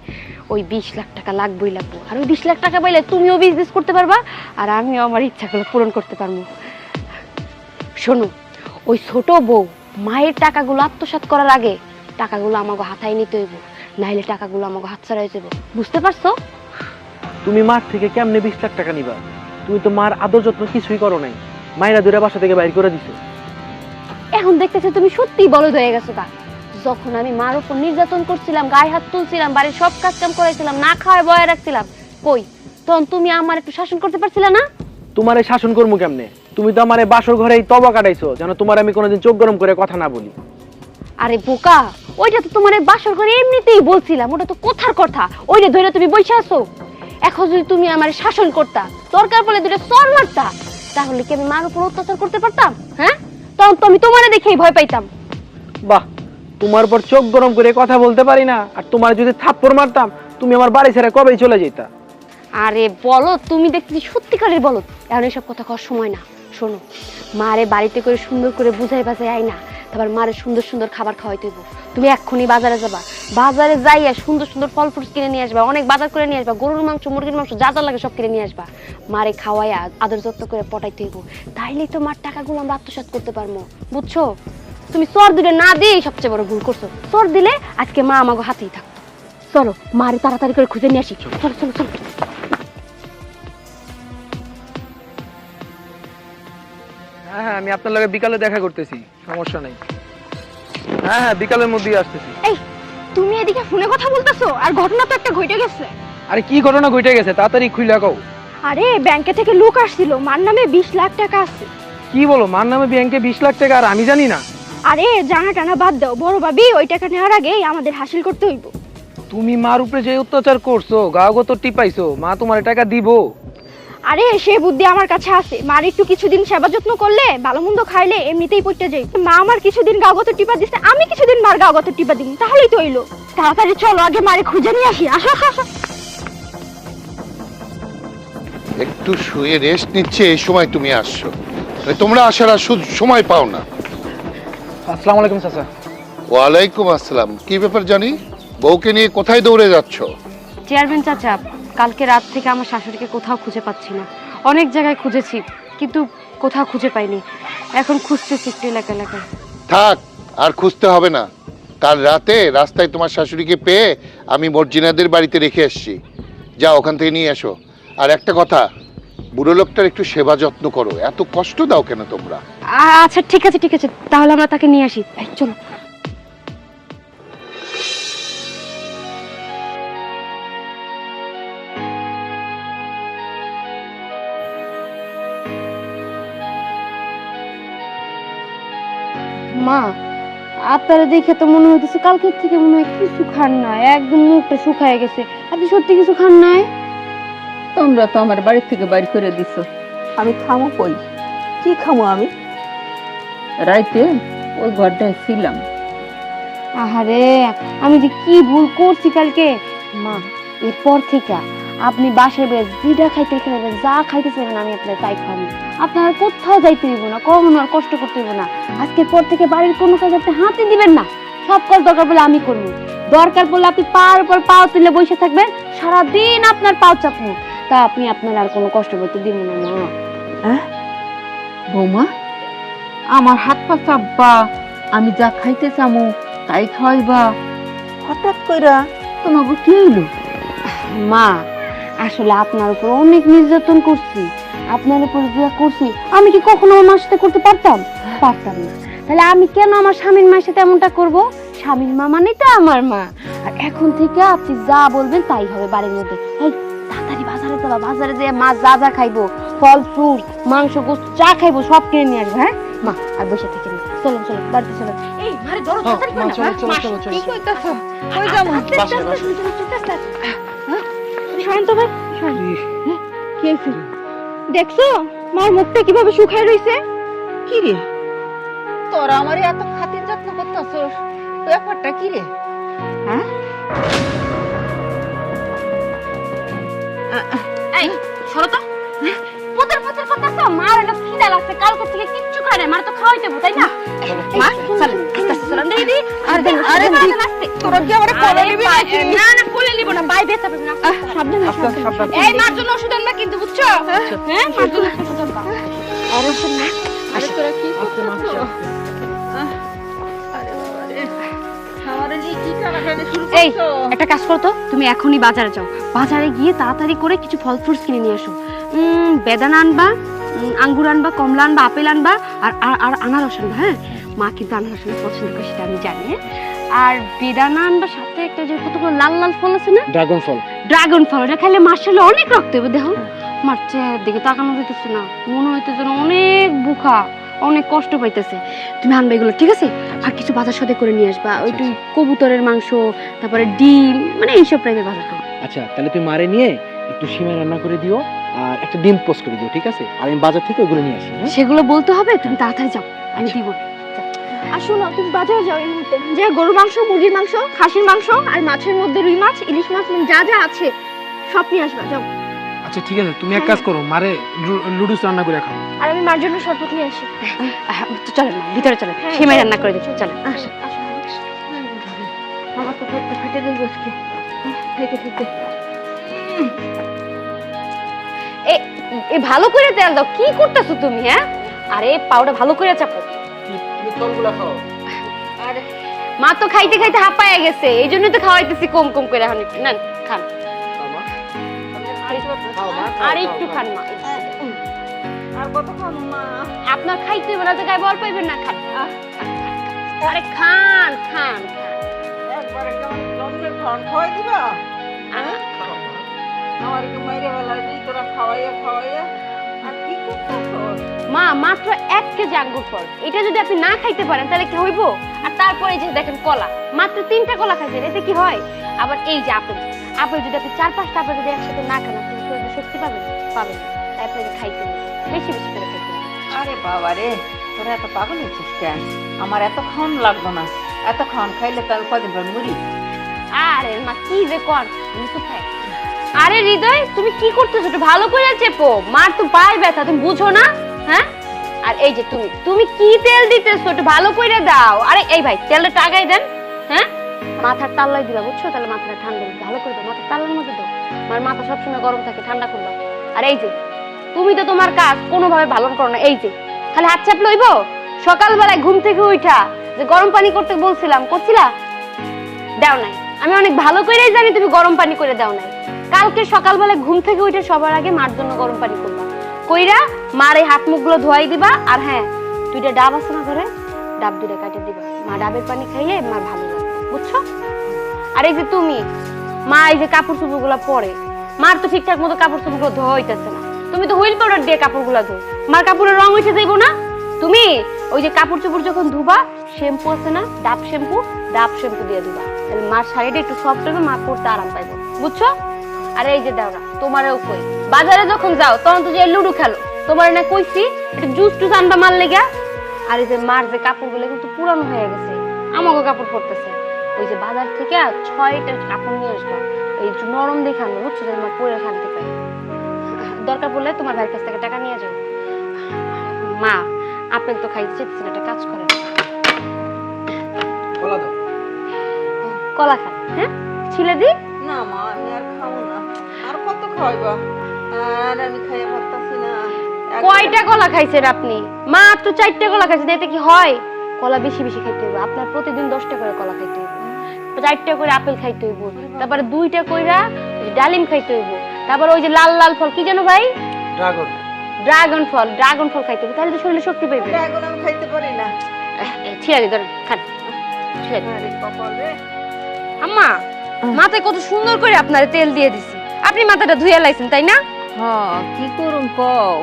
ওই 20 লাখ টাকা লাগবেই লাগবো। আর ওই 20 লাখ টাকা পাইলে তুমিও বিজনেস করতে পারবা, আর আমিও আমার ইচ্ছাগুলো পূরণ করতে পারবো। শোনো, ওই ছোট বউ মায়ের টাকাগুলো আত্মসাৎ করার আগে টাকাগুলো আমাকে হাতায় নিতে হইব, নাইলে টাকাগুলো আমাকে হাত ছাড়াই যাবো। বুঝতে পারছো? তুমি মার থেকে কেমনে 20 লাখ টাকা নিবা? তুমি তো মার আদর যত্ন কিছুই করো নাই, মায়েরা দূরে বাসা থেকে বাইর করে দিছো। এখন দেখতেছি তুমি সত্যিই বলদ হয়ে গেছো। তা যখন আমি মার উপর নির্যাতন করছিলাম, গায়ে হাত তুলছিলাম, বাড়ির সব কাজ কাম করাইছিলাম, না খাওয়ায় বয়ে রাখছিলাম, কই তখন তুমি আমার একটু শাসন করতে পারছিলে না? তোমারে শাসন করবো কেমনে? তুমি তো আমারে বাসর ঘরেই তবা কাটাইছো, যেন তোমার আমি কোনোদিন চোখ গরম করে কথা না বলি। আরে বোকা, ওইটা তো তোমার বাসর ঘরে এমনিতেই বলছিলাম, ওটা তো কথার কথা, ওইটা ধরে তুমি বসে আছো। এখন যদি তুমি আমার শাসন করতা, দরকার পড়লে দুটো চর মারতা, তাহলে কি আমি মার উপর অত্যাচার করতে পারতাম? হ্যাঁ, তখন তো আমি তোমারে দেখেই ভয় পাইতাম। বাহ, তোমার উপর চোখ গরম করে কথা বলতে পারি না, আর তোমার যদি থাপ্পড় মারতাম তুমি আমার বাড়ি ছেড়ে কবেই চলে যেতা। আরে বলো, তুমি দেখতেছি সত্যিকারের বলো, এখন এসব কথা কওয়ার সময় না। শোনো, মারে বাড়িতে করে সুন্দর করে বুঝাই বাজাই আই না, তারপর মারে সুন্দর সুন্দর খাবার খাওয়াইতে হইব। তুমি এক্ষুনি বাজারে যাবা, বাজারে যাইয়া সুন্দর সুন্দর ফল ফ্রুটস কিনে নিয়ে আসবা, অনেক বাজার করে নিয়ে আসবা, গরুর মাংস, মুরগির মাংস, যা যা লাগে সব কিনে নিয়ে আসবা। মারে খাওয়াইয়া আদর যত্ন করে পটাইতে হইব, তাইলেই তো মার টাকাগুলো আমরা আত্মসাৎ করতে পারবো। বুঝছো? তুমি চর দিলে না দিয়ে সবচেয়ে বড় ভুল করছো। চর দিলে আজকে মা আমাকে হাতেই থাকতো। চলো মারে তাড়াতাড়ি করে খুঁজে নিয়ে আসি। চলো চলো চলো। হ্যাঁ হ্যাঁ, আমি আপনার লগে বিকালে দেখা করতেছি, সমস্যা নাই। হ্যাঁ হ্যাঁ, বিকালের মধ্যেই আসতেছি। এই তুমি এদিকে ফোনে কথা বলতেছো, আর ঘটনা তো একটা ঘটে গেছে। আরে কি ঘটনা ঘটে গেছে, তাড়াতাড়ি খুইলা কও। আরে ব্যাংকে থেকে লোক আসছিল, মার নামে 20 লাখ টাকা আছে। কি বলো, মার নামে ব্যাংকে 20 লাখ টাকা আর আমি জানি না? আরে জানা টানা বাদ দাও, বড় ভাবি ওই টাকা নেওয়ার আগে আমাদের হাসিল করতে হইব। তুমি মার উপরে যে অত্যাচার করছো, গাওগো তো টিপাইছো, মা তোমার টাকা দিব? আরে সে বুদ্ধি আমার কাছে আছে। মার একটু কিছুদিন সেবা যত্ন করলে, ভালো মন্দ খাইলে এমনিতেই পড়তে যাই। মা আমার কিছুদিন গাওগত টিপা দিচ্ছে, আমি কিছুদিন মার গাওগত টিপা দিই, তাহলেই তো হইলো। তাড়াতাড়ি চলো, আগে মারে খুঁজে নিয়ে আসি। আসো আসো, আসো। একটু শুয়ে রেস্ট নিচ্ছে, এই সময় তুমি আসছো। তোমরা আসার আর সময় পাও না। আসসালামু আলাইকুম চাচা। ওয়ালাইকুম আসসালাম। কি ব্যাপার জানি, বউকে নিয়ে কোথায় দৌড়ে যাচ্ছ? চেয়ারম্যান চাচা, কালকে রাত থেকে আমার শাশুড়িকে কোথাও খুঁজে পাচ্ছি না। অনেক জায়গায় খুঁজেছি, কিন্তু কোথাও খুঁজে পাইনি। এখন খুঁজতেছি একটু এলাকা এলাকায়। থাক, আর খুঁজতে হবে না। কাল রাতে রাস্তায় তোমার শাশুড়িকে পেয়ে আমি মর্জিনাদের বাড়িতে রেখে এসেছি। যাও, ওখান থেকে নিয়ে এসো। আর একটা কথা, বুড়ো লোকটার একটু সেবা যত্ন করো। এত কষ্ট দাও কেন তোমরা? আচ্ছা ঠিক আছে ঠিক আছে, তাহলে আমরা তাকে নিয়ে আসি। এই, চলো। মা, আপনারা দেখে তো মনে হইতেছে কালকের থেকে মনে হয় কিছু খান না, একদম মুখটা শুকায় গেছে। আপনি সত্যি কিছু খান নাই? তোমরা তো আমার বাড়ি থেকে বাইর করে দিছো, আমি খামো কই? কি খামো আমি? রাইতে ওই ঘরটায় ছিলাম। আহারে, আমি যে কি ভুল করছি কালকে। মা, এরপর থেকে আপনি বাসায় বেশ যেটা খাইতে খাইবেন, যা খাইতে চাইবেন আমি আপনার তাই খাবো। আপনার আর কোথাও যাইতে হইব না, কখনো আর কষ্ট করতে হইব না। আজকের পর থেকে বাড়ির কোনো কাজ আপনি হাতে দিবেন না। সব কাজ দরকার পড়লে আমি করবো। দরকার পড়লে আপনি পার উপর পাও তুলে বসে থাকবেন, সারাদিন আপনার পাও চাপবো, তা আপনি আপনার আর কোনো কষ্ট করতে দিব না। মা, বৌমা, আমার হাত পা চাপবা, আমি যা খাইতে চামু তাই খাইবা? হঠাৎ কইরা তোমাকে কি হইলো? মা, আসলে আপনার উপর অনেক নির্যাতন করছি, আপনার উপর যা করছি আমি কি কখনো আমার সাথে করতে পারতাম? পারতাম না। তাহলে আমি কেন আমার স্বামীর মায়ের সাথে এমনটা করব? স্বামীর মা মানেই তো আমার মা। আর এখন থেকে আপনি যা বলবেন তাই হবে বাড়ির মধ্যে। এই তাড়াতাড়ি বাজারে যাবা, বাজারে যেয়ে মাছ যা যা খাইবো, ফল ফ্রুট মাংস গোস্ত যা খাইবো সব কিনে নিয়ে আসবো। হ্যাঁ মা, আর বসে থেকে না, চলুন চলুন বাড়িতে চলুন। এই মারে ধরো, তাড়াতাড়ি করে না। কি কইতাছো? কই যামু? শান্ত ভাই, কি হয়েছে দেখছো? মার মুখটা কিভাবে শুকায় রইছে। কি রে, তোরা আমার এত খাতির যত্ন করতেছস, ব্যাপারটা কি রে? হ্যাঁ, এই সরো তো, পুতর পুতর করতেছো। মার এটা খিদা লাগছে, কালকে থেকে কিচ্ছু খায় না, মার তো খাওয়াইতে হবে তাই না? মা চল, চল দিদি। আরে আরে তোরা কি আমারে কোলে নিবি নাকি? না না, কোলে নিব না, বাই বেতা পাবে না। সাবধানে সাবধানে। এই মার জন্য ওষুধ আনবা কিন্তু, বুঝছো? হ্যাঁ, মার জন্য ওষুধ আনবা। আর ওষুধ না। আরে তোরা কি করতেছ? আরে বাবা রে, আমারে নিয়ে কি টানাটানি শুরু এই করছো? একটা কাজ করো তো, তুমি এখনই বাজারে যাও। বাজারে গিয়ে তাড়াতাড়ি করে কিছু ফল ফ্রুটস কিনে নিয়ে আসো। বেদানা আনবা, আঙ্গুর আনবা, কমলা আনবা, আপেল আনবা, আর আর আনারস আনবা। হ্যাঁ, মা কিন্তু আনারস অনেক পছন্দ করে, সেটা আমি জানি। আর বেদানা আনবা, সাথে একটা যে কতগুলো লাল লাল ফল আছে না, ড্রাগন ফল। ড্রাগন ফল, ওটা খাইলে মাশাআল্লাহ অনেক রক্ত হবে। দেখো মার চেহারার দিকে তাকানো যেতেছে না, মনে হইতেছে না অনেক বুকা, অনেক কষ্ট পাইতেছে। তুমি আনবা এগুলো, ঠিক আছে? আর কিছু বাজার সদাই করে নিয়ে আসবা, ওই কবুতরের মাংস, তারপরে ডিম, মানে এইসব টাইপের বাজার করো। আচ্ছা, তাহলে তুমি মারে নিয়ে একটু সিমাই রান্না করে দিও আর একটা ডিম পোস্ট করে দিও, ঠিক আছে? আর আমি বাজার থেকে ওগুলো নিয়ে আসি। হ্যাঁ? সেগুলো বলতে হবে, তুমি তাড়াতাড়ি যাও, আমি দিব। আর শোনো, তুমি বাজারে যাও এই মুহূর্তে, যে গরুর মাংস, মুরগির মাংস, খাসির মাংস আর মাছের মধ্যে রুই মাছ, ইলিশ মাছ, যা যা আছে সব নিয়ে আসবা। যাও। আচ্ছা ঠিক আছে, তুমি এক কাজ করো, মারে লুডুস রান্না করে খাও। আর আমি মার জন্য শরবত নিয়ে আসি। তো চলেন মা, ভিতরে চলেন, হ্যাঁ, সিমাই চলো। রান্না করে দিচ্ছি, চলেন। আমার তো পেটটা ফেটে যাবে আজকে থেকে থেকে। এ ভালো করে তেল দাও, কি করতেছো তুমি? হ্যাঁ, আরে পাউডার ভালো করে চাপো। তুমি ফলগুলো খাও। আরে মা তো খাইতে খাইতে হাঁপায় গেছে, এই জন্য তো খাওয়াইতেছি কম কম করে। এখন একটু নেন, খান। আর একটু খান মা। আর কত খাবো মা? আপনার খাইতে হবে না, জায়গায় বল পাইবেন না, খান। আরে খান খান খান। একবারে কেমন জন্মের খান খাওয়াই দিবা? আমার কি মাইরে বেলা দিই তোরা খাওয়াইয়া খাওয়াইয়া। আর কি মা মাত্র 1 কেজি আঙ্গুর ফল, এটা যদি আপনি না খাইতে পারেন তাহলে কি হইব? আর তারপরে যে দেখেন কলা, মাত্র 3টা কলা খাইছেন, এতে কি হয়? আবার এই যে আপেল, আপেল যদি আপনি 4-5টা আপেল যদি একসাথে না খান, আপনি শরীরে শক্তি পাবেন? পাবেন না। তাই আপনি খাইতে হবে, বেশি বেশি করে খাইতে হবে। আরে বাবা রে, তোরা এত পাগল হচ্ছিস কেন? আমার এত খাওয়ান লাগবো না, এত খাওয়ান খাইলে তো আমি কদিন পর মরি। আরে মা কি যে কর, আমি তো খাই। আরে হৃদয়, তুমি কি করতেছো? একটু ভালো করে চেপো, মার তো পায়ে ব্যথা, তুমি বুঝো না? হ্যাঁ, আর এই যে তুমি তুমি কি তেল দিতেছো, একটু ভালো করে দাও। আরে এই ভাই, তেলটা টাগাই দেন। হ্যাঁ, মাথার তাল্লাই দিবা, বুঝছো? তাহলে মাথাটা ঠান্ডা হবে। ভালো করে দাও, মাথার তাল্লার মধ্যে দাও। আমার মাথা সবসময় গরম থাকে, ঠান্ডা করে দাও। আর এই যে তুমি তো তোমার কাজ কোনোভাবে ভালো করো না, এই যে খালি হাত চাপ লইব। সকালবেলায় ঘুম থেকে উঠা যে গরম পানি করতে বলছিলাম, করছিলা? দাও নাই। আমি অনেক ভালো করেই জানি তুমি গরম পানি করে দাও নাই। কালকে সকালবেলায় ঘুম থেকে উঠে সবার আগে মার জন্য গরম পানি করবা, কইরা মার এই হাত মুখগুলো ধোয়াই দিবা। আর হ্যাঁ, 2টা ডাব আছে না ঘরে, ডাব 2টা কাটে দিবা। মা ডাবের পানি খাইয়ে মার ভালো লাগবে, বুঝছো? আর এই যে তুমি, মা এই যে কাপড় চোপড়গুলো পরে, মার তো ঠিকঠাক মতো কাপড় চোপড়গুলো ধোয়া হইতেছে না। তুমি তো হুইল পাউডার দিয়ে কাপড়গুলো ধো, মার কাপড়ের রং উঠে যাইবো না? তুমি ওই যে কাপড় চোপড় যখন ধুবা, শ্যাম্পু আছে না, ডাব শ্যাম্পু দিয়ে ধুবা, তাহলে মার শাড়িটা একটু সফট হবে, মা পরতে আরাম পাইবো, বুঝছো? আর এই যে দাও না, তোমারও কই, বাজারে যখন যাও তখন তো যে লুডো খেলো, তোমার না কইছি একটু জুস টুস আনবা মার লেগা। আর এই যে মার যে কাপড়গুলো কিন্তু পুরানো হয়ে গেছে, আমাকে কাপড় পরতেছে, ওই যে বাজার থেকে 6টা কাপড় নিয়ে আসবা, এই একটু নরম দেখে আনবো, বুঝছো? যে আমার পরে শান্তি পাই। দরকার পড়লে তোমার ভাইয়ের কাছ থেকে টাকা নিয়ে যাও। মা আপেল তো খাইতে চাইতেছেন, একটা কাজ করেন, কলা দাও। কলা খান। হ্যাঁ, ছিলে দি। না মা, আমি আর খাবো না, আর কত খাওয়াইবা? আর আমি খাইয়া পারতাছি না। কয়টা কলা খাইছেন আপনি? মাত্র 4টা কলা খাইছেন, এতে কি হয়? কলা বেশি বেশি খাইতে হবে আপনার, প্রতিদিন 10টা করে কলা খাইতে হবে, 4টা করে আপেল খাইতে হইব, তারপরে 2টা কইরা ডালিম খাইতে হইব, তারপর ওই যে লাল লাল ফল কি জানো ভাই, ড্রাগন ফল খাইতে হবে, তাহলে তো শরীরে শক্তি পাইবে। এখন আমি খাইতে পারি না। ছিয়া দি ধরেন, খান। আম্মা, মাথায় কত সুন্দর করে আপনার তেল দিয়ে দিছি, আপনি মাথাটা ধুইয়া লাইছেন তাই না? হ্যাঁ, কি করুম কও,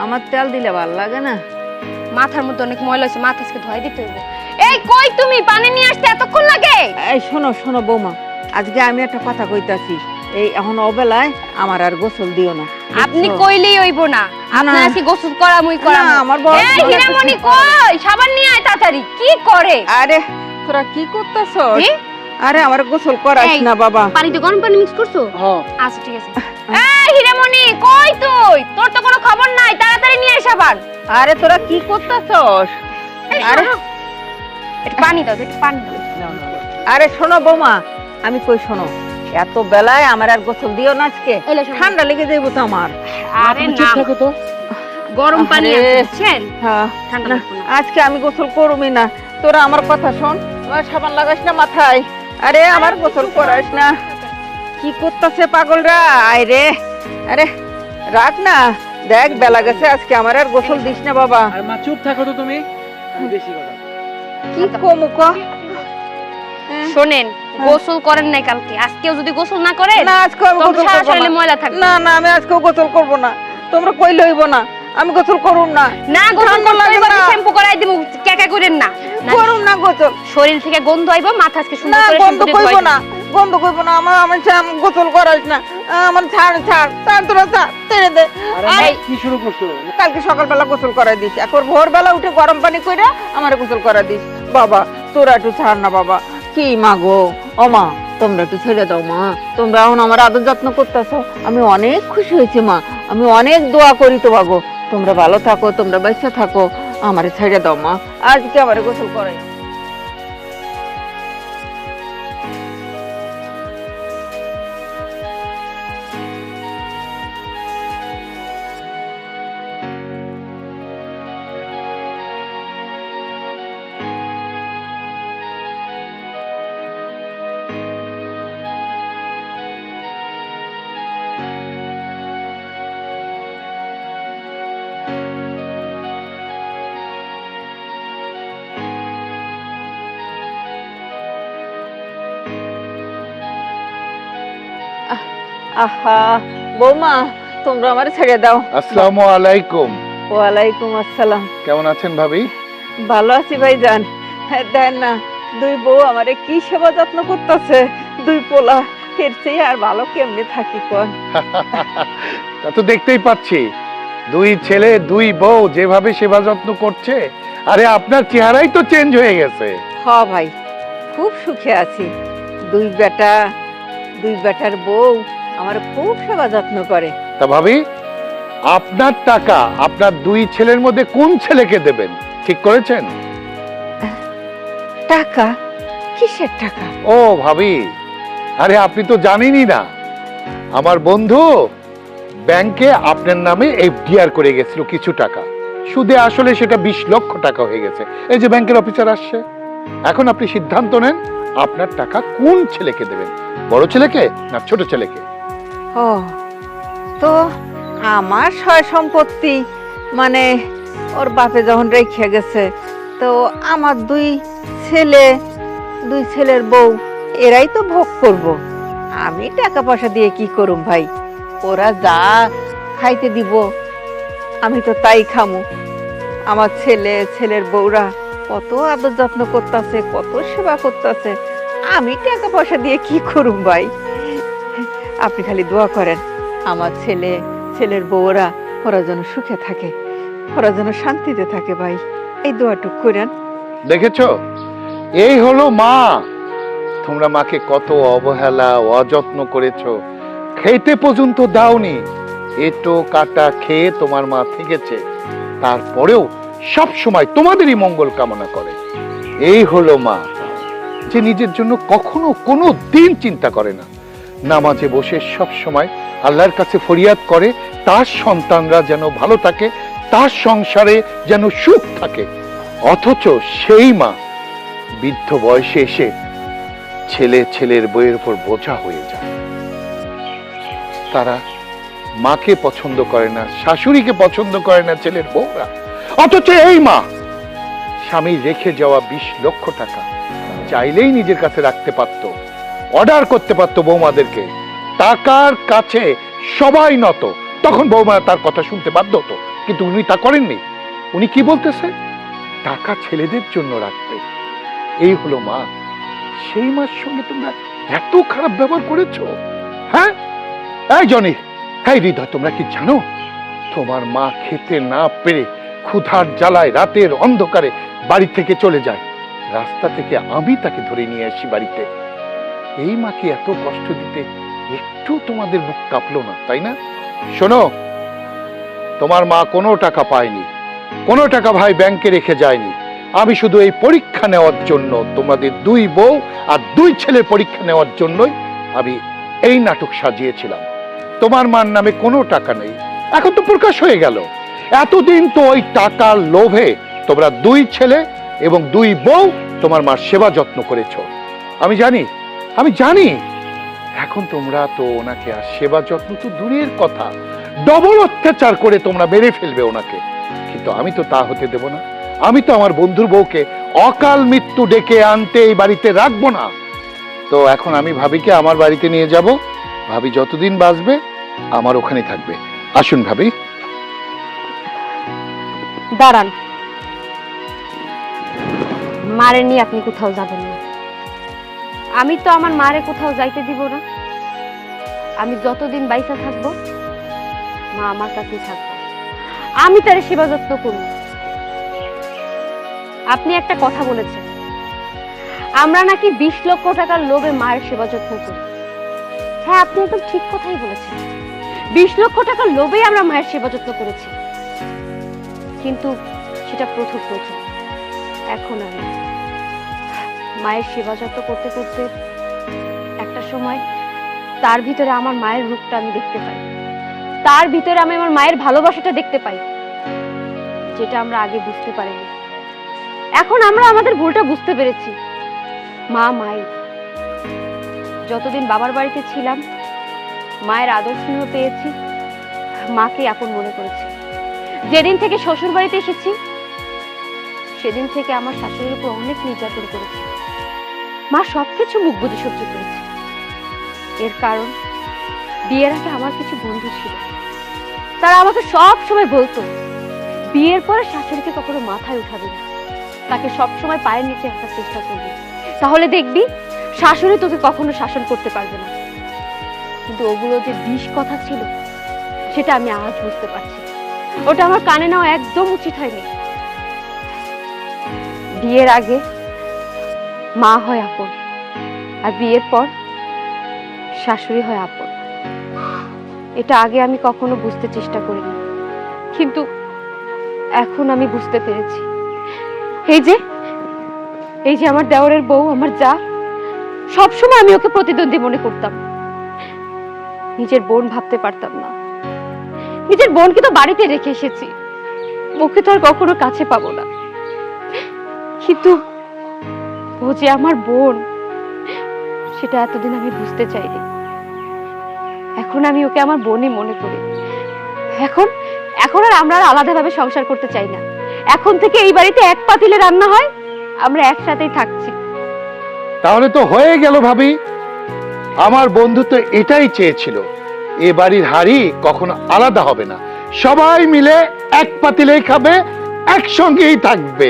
আমার তেল দিলে ভালো লাগে না। মাথার মধ্যে অনেক ময়লা আছে, মাথা আজকে ধুয়াই দিতে হইব। এই কই তুমি, পানি নিয়ে আসতে এতক্ষণ লাগে? এই শোনো শোনো বৌমা, আজকে আমি একটা কথা কইতাছি, এই এখন অবেলায় আমার আর গোসল দিও না। আপনি কইলেই হইব না, আপনার আজকে গোসল করামই করাম। না, আমার বড় এই হীরামণি কই, সাবান নিয়ে আয় তাড়াতাড়ি। কি করে? আরে তোরা কি করতাছস? কি? আরে আমার গোসল করাস এই, না বাবা। পানিতে গরম পানি মিক্স করছো? হ্যাঁ। আচ্ছা ঠিক আছে। এই হীরামণি কই তুই? তোর তো কোনো খবর নাই, তাড়াতাড়ি নিয়ে আয় সাবান। আরে তোরা কি করতাছস? আরে একটু পানি দাও, একটু পানি দাও। আরে শোনো বৌমা, আমি কই শোনো, এত বেলায় আমার আর গোসল দিও না আজকে, এলে শোনো। ঠান্ডা লেগে যাইব তো আমার। আরে না, থাকো তো। গরম পানি আরে। আছে বুঝছেন? হ্যাঁ, ঠান্ডা না, লাগবে না। আজকে আমি গোসল করবই না। তোরা আমার কথা শোন, আমার সাবান লাগাস না মাথায়। আরে আমার গোসল করাস না। কি করতেছে পাগলরা? আয় রে, আরে রাখ না, দেখ বেলা গেছে, আজকে আমার আর গোসল দিস না বাবা। আর মা চুপ থাকো তো তুমি, আমি বেশি কথা। কি কমুক? শোনেন, গোসল করেন নাই কালকে, আজকেও যদি গোসল না করেন না, আজকে আমি তখন গোসল সারা করব শরীরে না। ময়লা থাকবে। না না, আমি আজকেও গোসল করব না। তোমরা কইলে হইব না, আমি গোসল করুম না। না গোসল ঠান্ডা করতে লাগে হইব, না। শ্যাম্পু করাই দিমু, ক্যাকা করেন না। না, করুম না গোসল। শরীর থেকে গন্ধ আইব, মাথা আজকে না, সুন্দর করে গন্ধ শ্যাম্পু দিয়ে কইব ধুয়াই না, দিমু। গন্ধ কইব না। আমার গোসল করাস না। আমার ছাড় ছাড় ছাড়, তোরা ছাড়, ছেড়ে দে। আরে এই, কি শুরু করছো? কালকে সকালবেলা গোসল করাই দিস, এখন ভোরবেলা উঠে গরম পানি কইরা আমার গোসল করাই দিস। বাবা তোরা একটু ছাড় না বাবা। কি মা গো, ও মা তোমরা একটু ছেড়ে দাও মা, তোমরা এখন আমার আদর যত্ন করতেছো, আমি অনেক খুশি হয়েছি মা, আমি অনেক দোয়া করি তো বাবু, তোমরা ভালো থাকো, তোমরা বেঁচে থাকো, আমারে ছেড়ে দাও মা, আজকে আমারে গোসল করাই। আহা বৌমা, তোমরা আমার ছেড়ে দাও। আসসালামু আলাইকুম। ওয়ালাইকুম আসসালাম। কেমন আছেন ভাবি? ভালো আছি ভাইজান। দেন না, দুই বউ আমারে কি সেবা যত্ন করতেছে, দুই পোলা, এর চেয়ে আর ভালো কেমনে থাকি কোন? তা তো দেখতেই পাচ্ছি, দুই ছেলে দুই বউ যেভাবে সেবা যত্ন করছে, আরে আপনার চেহারাই তো চেঞ্জ হয়ে গেছে। হ ভাই, খুব সুখে আছি। দুই বেটার বউ আমার খুব সেবা যত্ন করে। তা ভাবি, আপনার টাকা আপনার দুই ছেলের মধ্যে কোন ছেলেকে দেবেন ঠিক করেছেন? টাকা? কিসের টাকা? ও ভাবি, আরে আপনি তো জানেনই না, আমার বন্ধু ব্যাংকে আপনার নামে এফডিআর করে গেছিল কিছু টাকা, সুদে আসলে সেটা 20 লক্ষ টাকা হয়ে গেছে। এই যে ব্যাংকের অফিসার আসছে, এখন আপনি সিদ্ধান্ত নেন আপনার টাকা কোন ছেলেকে দেবেন, বড় ছেলেকে না ছোট ছেলেকে? ও, তো আমার সয় সম্পত্তি মানে ওর বাপে যখন রেখে গেছে, তো আমার দুই ছেলের বউ এরাই তো ভোগ করব। আমি টাকা পয়সা দিয়ে কি করুম ভাই? ওরা যা খাইতে দিব আমি তো তাই খামু। আমার ছেলের বউরা কত আদর যত্ন করতেছে, কত সেবা করতেছে, আমি টাকা পয়সা দিয়ে কি করুম ভাই? আপনি খালি দোয়া করেন আমার ছেলের বউরা ওরা যেন সুখে থাকে, ওরা যেন শান্তিতে থাকে ভাই, এই দোয়াটুক করেন। দেখেছো, এই হলো মা। তোমরা মাকে কত অবহেলা অযত্ন করেছো, খেতে পর্যন্ত দাওনি, এটো কাটা খেয়ে তোমার মা থেকেছে, তারপরেও সব সময় তোমাদেরই মঙ্গল কামনা করে। এই হলো মা, যে নিজের জন্য কখনো কোনো দিন চিন্তা করে না, নামাজে বসে সব সময় আল্লাহর কাছে ফরিয়াদ করে তার সন্তানরা যেন ভালো থাকে, তার সংসারে যেন সুখ থাকে। অথচ সেই মা বৃদ্ধ বয়সে এসে ছেলের বইয়ের উপর বোঝা হয়ে যায়। তারা মাকে পছন্দ করে না, শাশুড়িকে পছন্দ করে না ছেলের বউরা। অথচ এই মা স্বামী রেখে যাওয়া 20 লক্ষ টাকা চাইলেই নিজের কাছে রাখতে পারত, অর্ডার করতে পারত বৌমাদেরকে, টাকার কাছে সবাই নত, তখন বৌমা তার কথা শুনতে বাধ্য হতো, কিন্তু উনি তা করেননি। উনি কি বলতেছে? টাকা ছেলেদের জন্য রাখবে। এই হলো মা। সেই মার সঙ্গে তোমরা এত খারাপ ব্যবহার করেছো? হ্যাঁ, এই জনি, এই হৃদয়, তোমরা কি জানো তোমার মা খেতে না পেরে ক্ষুধার জ্বালায় রাতের অন্ধকারে বাড়ি থেকে চলে যায়, রাস্তা থেকে আমি তাকে ধরে নিয়ে আসি বাড়িতে। এই মাকে এত কষ্ট দিতে একটু তোমাদের বুক কাঁপলো না, তাই না? শোনো, তোমার মা কোনো টাকা পায়নি, কোনো টাকা ভাই ব্যাংকে রেখে যায়নি। আমি শুধু এই পরীক্ষা নেওয়ার জন্য, তোমাদের দুই বউ আর দুই ছেলের পরীক্ষা নেওয়ার জন্যই আমি এই নাটক সাজিয়েছিলাম। তোমার মার নামে কোনো টাকা নেই, এখন তো প্রকাশ হয়ে গেল। এতদিন তো ওই টাকার লোভে তোমরা দুই ছেলে এবং দুই বউ তোমার মার সেবা যত্ন করেছ। আমি জানি এখন তোমরা তো ওনাকে আর সেবা যত্ন তো দূরের কথা, ডবল অত্যাচার করে তোমরা মেরে ফেলবে ওনাকে, কিন্তু আমি তো তা হতে দেব না। আমি তো আমার বন্ধুর বউকে অকাল মৃত্যু ডেকে আনতে এই বাড়িতে রাখবো না। তো এখন আমি ভাবিকে আমার বাড়িতে নিয়ে যাব, ভাবি যতদিন বাঁচবে আমার ওখানে থাকবে। আসুন ভাবি। দাঁড়ান, মারে নিয়ে আপনি কোথাও যাবেন না। আমি তো আমার মারে কোথাও যাইতে দিব না। আমি যতদিন বাইসা থাকবো মা আমার কাছেই থাকবো, আমি তার সেবা যত্ন করব। আপনি একটা কথা বলেছেন, আমরা নাকি 20 লক্ষ টাকার লোভে মায়ের সেবা যত্ন করি। হ্যাঁ, আপনি একদম ঠিক কথাই বলেছেন, 20 লক্ষ টাকার লোভেই আমরা মায়ের সেবা যত্ন করেছি, কিন্তু সেটা প্রথম। এখন আমি মায়ের সেবা যত্ন করতে করতে একটা সময় তার ভিতরে আমার মায়ের রূপটা আমি দেখতে পাই, তার ভিতরে আমি আমার মায়ের ভালোবাসাটা দেখতে পাই, যেটা আমরা আগে বুঝতে পারিনি। এখন আমরা আমাদের ভুলটা বুঝতে পেরেছি। মাই যতদিন বাবার বাড়িতে ছিলাম মায়ের আদর স্নেহ পেয়েছি, মাকে আপন মনে করেছি। যেদিন থেকে শ্বশুর বাড়িতে এসেছি সেদিন থেকে আমার শাশুড়ির উপর অনেক নির্যাতন করেছি। মা সবকিছু মুখ বুঝে সহ্য করেছে। এর কারণ বিয়ের আগে আমার কিছু বন্ধু ছিল, তারা আমাকে সব সময় বলতো বিয়ের পরে শাশুড়িকে কখনো মাথায় উঠাবি না, তাকে সব সময় পায়ের নিচে রাখার চেষ্টা করবি, তাহলে দেখবি শাশুড়ি তোকে কখনো শাসন করতে পারবে না। কিন্তু ওগুলো যে বিষ কথা ছিল সেটা আমি আজ বুঝতে পারছি। ওটা আমার কানে নেওয়া একদম উচিত হয়নি। বিয়ের আগে মা হয় আপন, আর বিয়ের পর শাশুড়ি হয় আপন। এটা আগে আমি কখনো বুঝতে চেষ্টা করিনি, কিন্তু এখন আমি বুঝতে পেরেছি। এই যে আমার দেওরের বউ, আমার যা, সবসময় আমি ওকে প্রতিদ্বন্দ্বী মনে করতাম, নিজের বোন ভাবতে পারতাম না। নিজের বোনকে তো বাড়িতে রেখে এসেছি, ওকে তো আর কখনো কাছে পাবো না, কিন্তু ও যে আমার বোন সেটা এতদিন আমি বুঝতে চাইনি। এখন আমি ওকে আমার বোনই মনে করি। এখন আর আমরা আর আলাদাভাবে সংসার করতে চাই না। এখন থেকে এই বাড়িতে এক পাতিলে রান্না হয়, আমরা একসাথেই থাকছি। তাহলে তো হয়ে গেল ভাবি। আমার বন্ধু তো এটাই চেয়েছিল, এ বাড়ির হাড়ি কখনো আলাদা হবে না, সবাই মিলে এক পাতিলেই খাবে, একসঙ্গেই থাকবে।